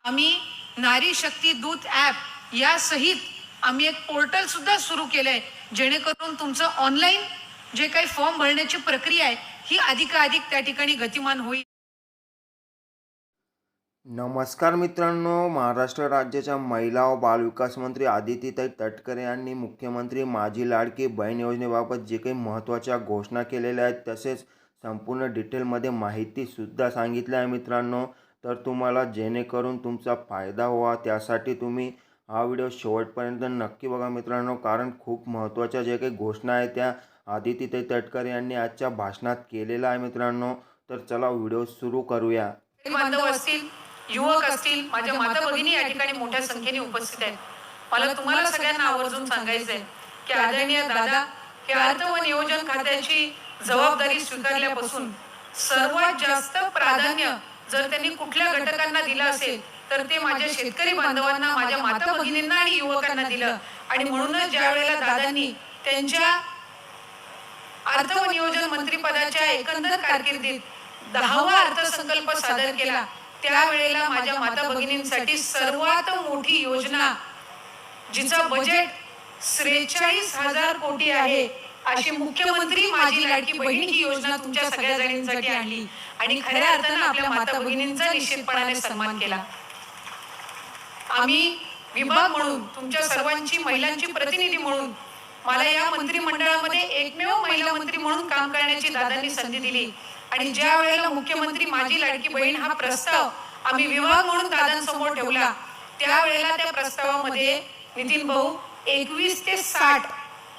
आम्ही नारी शक्ती दूत ॲप या सहित आम्ही एक पोर्टल सुद्धा सुरू केलंय, जेणेकरून तुमचं ऑनलाईन जे काही फॉर्म भरण्याची प्रक्रिया आहे ही अधिकाधिक त्या ठिकाणी गतिमान होईल. नमस्कार मित्रांनो, महाराष्ट्र राज्याच्या महिला व बालविकास मंत्री आदितीताई तटकरे यांनी मुख्यमंत्री माझी लाडकी बहीण योजनेबाबत जे काही महत्त्वाच्या घोषणा केलेल्या आहेत तसेच संपूर्ण डिटेलमध्ये माहितीसुद्धा सांगितली आहे मित्रांनो. तर तुम्हाला जेणेकरून तुमचा फायदा व्हावा त्यासाठी तुम्ही हा व्हिडिओ शेवटपर्यंत नक्की बघा मित्रांनो, कारण खूप महत्त्वाच्या जे काही घोषणा आहेत त्या आदितीताई तटकरे यांनी आजच्या भाषणात केलेला आहे मित्रांनो. तर चला व्हिडिओ सुरू करूया. बांधव असतील, युवक असतील, माझ्या माता भगिनी या ठिकाणी मोठ्या संख्येने उपस्थित आहेत. मला तुम्हाला सगळ्यांना आवर्जून सांगायचंय की आदरणीय दादा हे अर्थ व नियोजन खात्याची जबाबदारी स्वीकारल्यापासून सर्वात जास्त प्राधान्य जर त्यांनी कुठल्या घटकांना दिलं असेल तर ते माझ्या शेतकरी बांधवांना, माझ्या माता भगिनींना आणि युवकांना दिलं. आणि म्हणूनच ज्या वेळेला दादांनी त्यांच्या अर्थ व नियोजन मंत्रिपदाच्या एकंदर कारकिर्दीत 10वा अर्थसंकल्प सादर केला, त्यावेळेला माझ्या माता भगिनींसाठी सर्वात मोठी योजना जिचा बजेट 43,000 कोटी आहे अशी मुख्यमंत्री माझी लाडकी बहीण ही योजना तुमच्या सगळ्या जणींसाठी आणली आणि खऱ्या अर्थानं आपल्या माता भगिनींचा निश्चितपणाने सन्मान केला. आम्ही विभाग म्हणून तुमच्या सर्वांची, महिलांची प्रतिनिधी म्हणून मला या मंत्रिमंडळामध्ये एकमेव महिला मंत्री म्हणून काम करण्याची दादांनी संधी दिली. आणि ज्या वेळेला मुख्यमंत्री माझी लाडकी बहीण हा प्रस्ताव आम्ही विभाग म्हणून दादांसमोर ठेवला, त्यावेळेला त्या प्रस्तावामध्ये नितीन भाऊ 21 ते 60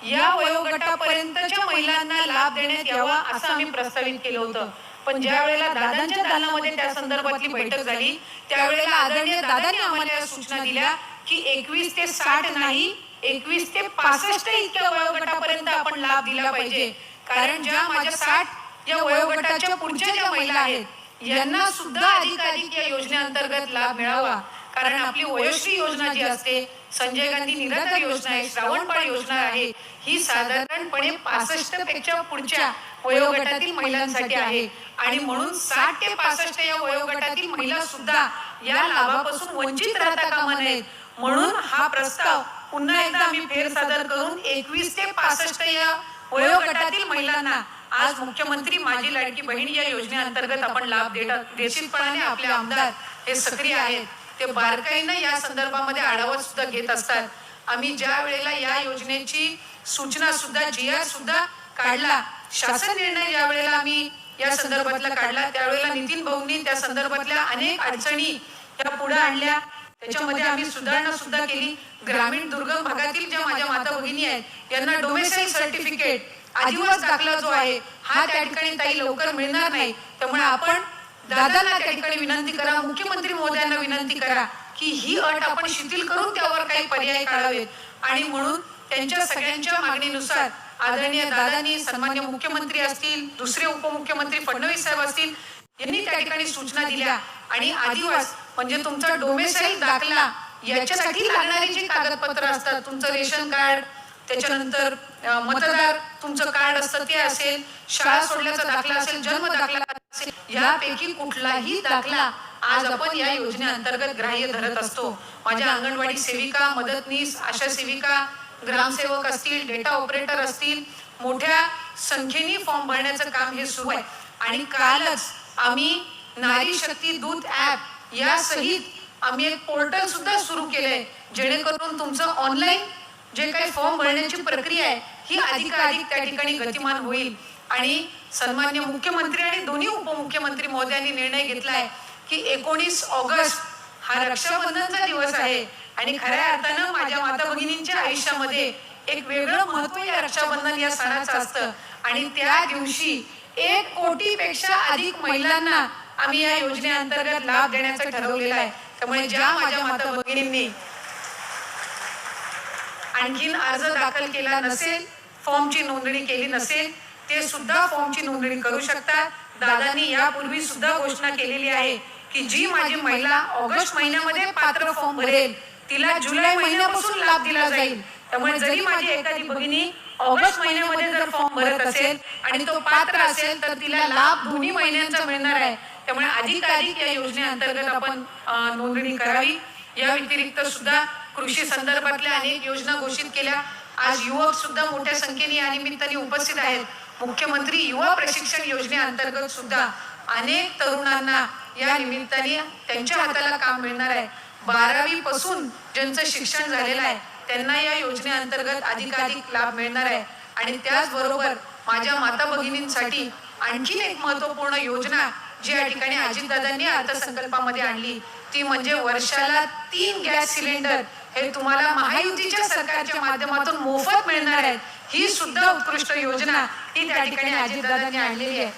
या वयोगटापर्यंतच्या महिलांना लाभ देण्यात यावा असं आम्ही प्रस्तावित केलं होतं. पण ज्या वेळेला दादांच्या दालनामध्ये त्या संदर्भातली बैठक झाली, त्यावेळेला आदरणीय दादांनी आम्हाला या सूचना दिल्या की 21 ते 60 नाही, 21 ते 65 इतक्या वयोगटापर्यंत आपण लाभ दिला पाहिजे. कारण ज्या माझ्या 60 या वयोगटाच्या पुढच्या ज्या महिला आहेत यांना सुद्धा अधिकाधिक या योजनेअंतर्गत लाभ मिळावा. कारण आपली वयोश्री योजना जी असते, संजय गांधी निराधार योजना आहे, श्रावणबाळ योजना आहे, ही साधारणपणे 65 पेक्षा पुढच्या वयोगटातील महिलांसाठी आहे. आणि म्हणून 60 ते 65 या वयोगटातील महिला सुद्धा या लाभापासून वंचित राहता कामा नयेत. म्हणून हा प्रस्ताव पुन्हा एकदा आम्ही फेरसादर करून 21 ते 65 या वयोगटातील महिलांना आज मुख्यमंत्री माझी लाडकी बहीण या योजनेअंतर्गत आपण लाभ देतात. निश्चितपणाने आपले आमदार हे सक्रिय आहेत, ते बारकाईनं या संदर्भामध्ये आढावा सुद्धा घेत असतात. आम्ही ज्या वेळेला या योजनेची सूचना सुद्धा, GR सुद्धा काढला, शासन निर्णय ज्या वेळेला आम्ही या संदर्भातला काढला, त्यावेळेला नितीन भाऊंनी त्या संदर्भातल्या अनेक अडचणी या पुढे आणल्या. त्याच्यामध्ये आम्ही सुधारणा सुद्धा केली. ग्रामीण दुर्गम भागातील ज्या माझ्या माता भगिनी आहेत यांना डोमेसाईल सर्टिफिकेट, आदिवासी दाखला जो आहे हा त्या ठिकाणी ताई लवकर मिळणार नाही. त्यामुळे आपण दादांना त्या ठिकाणी विनंती करा, मुख्यमंत्री महोदयांना विनंती करा की ही अट आपण शिथिल करून त्यावर काही पर्याय काढावेत. आणि म्हणून त्यांच्या सगळ्यांच्या मागणीनुसार आदरणीय दादांनी, सन्मान्य मुख्यमंत्री असतील, दुसरे उपमुख्यमंत्री फडणवीस साहेब असतील, यांनी त्या ठिकाणी सूचना दिल्या. आणि आदिवासी म्हणजे तुमचा डोमेसाईल दाखला याच्यासाठी लागणारी जी कागदपत्र असतात, तुमचं रेशन कार्ड, त्याच्यानंतर मतदार तुमचं कार्ड असतं ते असेल, शाळा सोडल्याचा दाखला असेल, जन्म दाखला असेल, यापैकी कुठलाही दाखला आज आपण या योजनेअंतर्गत ग्राह्य धरत असतो. माझ्या अंगणवाडी सेविका, मदतनीस, आशा सेविका, ग्रामसेवक असतील, डेटा ऑपरेटर असतील, मोठ्या संख्येने फॉर्म भरण्याचं काम हे सुरू आहे. आणि कालच आम्ही नारी शक्ती दूत ॲप या सहित आम्ही एक पोर्टल सुद्धा सुरू केलंय, जेणेकरून तुमचं ऑनलाईन जे काही फॉर्म भरण्याची प्रक्रिया आहे ही अधिकाधिक त्या ठिकाणी गतिमान होईल. आणि सन्मान्य मुख्यमंत्री आणि दोन्ही उपमुख्यमंत्री महोदयांनी निर्णय घेतलाय की 19 ऑगस्ट हा रक्षाबंधनचा दिवस आहे आणि खऱ्या अर्थानं माझ्या माता भगिनींच्या आयुष्यामध्ये एक वेगळं महत्त्व या रक्षाबंधन या सणाचं असतं. आणि त्या दिवशी 1 कोटीपेक्षा अधिक महिलांना आम्ही या योजनेअंतर्गत लाभ देण्याचं ठरवलेलं आहे. त्यामुळे ज्या माझ्या माता भगिनींनी आणखीन अर्ज दाखल केला नसेल, फॉर्मची नोंदणी केली नसेल, ते सुद्धा फॉर्मची नोंदणी करू शकतात. दादांनी यापूर्वी सुद्धा घोषणा केलेली आहे की जी माझी महिला ऑगस्ट महिन्यामध्ये पात्र फॉर्म भरेल तिला जुलै महिन्यापासून लाभ दिला जाईल. त्यामुळे जरी माझी एखादी भगिनी ऑगस्ट महिन्यामध्ये जर फॉर्म भरत असेल आणि तो पात्र असेल तर तिला लाभ दोन्ही महिन्यांचा मिळणार आहे. त्यामुळे अधिकाधिक या योजनेअंतर्गत आपण नोंदणी करावी. या व्यतिरिक्त सुद्धा कृषी संदर्भातल्या अनेक योजना घोषित केल्या. आज युवक सुद्धा मोठ्या संख्येने या निमित्ताने उपस्थित आहेत. मुख्यमंत्री युवा प्रशिक्षण योजनेअंतर्गत सुद्धा अनेक तरुणांना या निमित्ताने त्यांच्या हाताला काम मिळणार आहे. 12वी पासून ज्यांचं शिक्षण झालेलं आहे त्यांना या योजनेअंतर्गत अधिकाधिक लाभ मिळणार आहे. आणि त्याचबरोबर माझ्या माता भगिनींसाठी आणखीन एक महत्त्वपूर्ण योजना जी या ठिकाणी अजितदादांनी अर्थसंकल्पामध्ये आणली ती म्हणजे वर्षाला 3 गॅस सिलेंडर हे तुम्हाला महायुतीच्या सरकारच्या माध्यमातून मोफत मिळणार आहेत. ही सुद्धा उत्कृष्ट योजना ही त्या ठिकाणी अजितदादांनी आणलेली आहे.